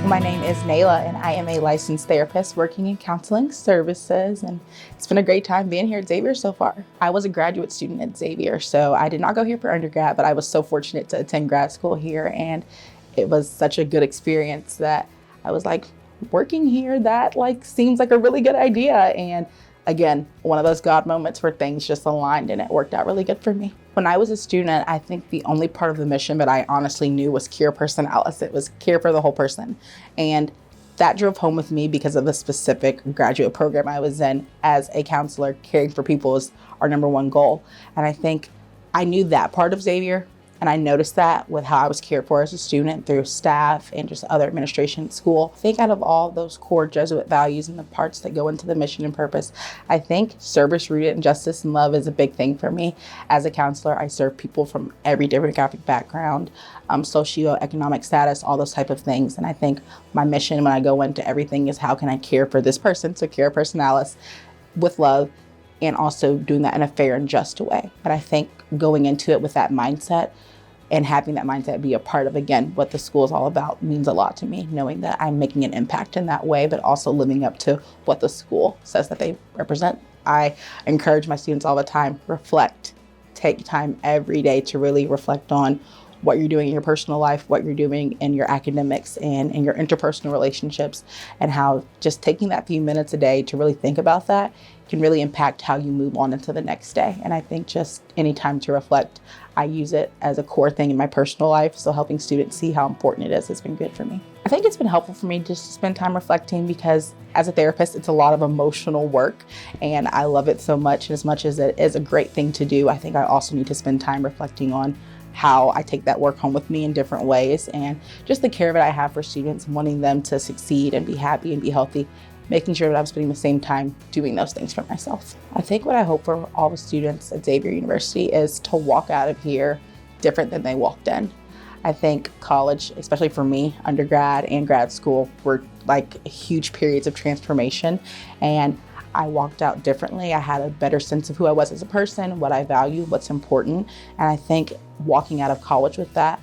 My name is Nailah, and I am a licensed therapist working in counseling services, and it's been a great time being here at Xavier so far. I was a graduate student at Xavier, so I did not go here for undergrad, but I was so fortunate to attend grad school here, and it was such a good experience that I was like, working here, that seems like a really good idea. And again, one of those God moments where things just aligned and it worked out really good for me. When I was a student, I think the only part of the mission that I honestly knew was cure personalis. It was care for the whole person. And that drove home with me because of the specific graduate program I was in. As a counselor, caring for people is our number one goal. And I think I knew that part of Xavier, and I noticed that with how I was cared for as a student through staff and just other administration at school. I think out of all those core Jesuit values and the parts that go into the mission and purpose, I think service rooted in justice and love is a big thing for me. As a counselor, I serve people from every demographic background, socioeconomic status, all those type of things. And I think my mission when I go into everything is how can I care for this person, so care personalis with love, and also doing that in a fair and just way. But I think going into it with that mindset and having that mindset be a part of, again, what the school is all about means a lot to me, knowing that I'm making an impact in that way, but also living up to what the school says that they represent. I encourage my students all the time, reflect, take time every day to really reflect on what you're doing in your personal life, what you're doing in your academics and in your interpersonal relationships, and how just taking that few minutes a day to really think about that can really impact how you move on into the next day. And I think just any time to reflect, I use it as a core thing in my personal life. So helping students see how important it is has been good for me. I think it's been helpful for me just to spend time reflecting because as a therapist, it's a lot of emotional work and I love it so much. And as much as it is a great thing to do, I think I also need to spend time reflecting on how I take that work home with me in different ways and just the care that I have for students, wanting them to succeed and be happy and be healthy, making sure that I'm spending the same time doing those things for myself. I think what I hope for all the students at Xavier University is to walk out of here different than they walked in. I think college, especially for me, undergrad and grad school, were like huge periods of transformation, and I walked out differently. I had a better sense of who I was as a person, what I value, what's important, and I think walking out of college with that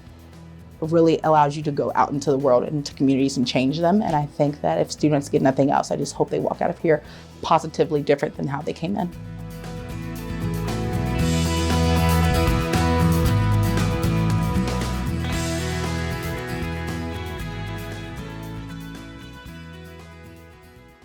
really allows you to go out into the world and into communities and change them. And I think that if students get nothing else, I just hope they walk out of here positively different than how they came in.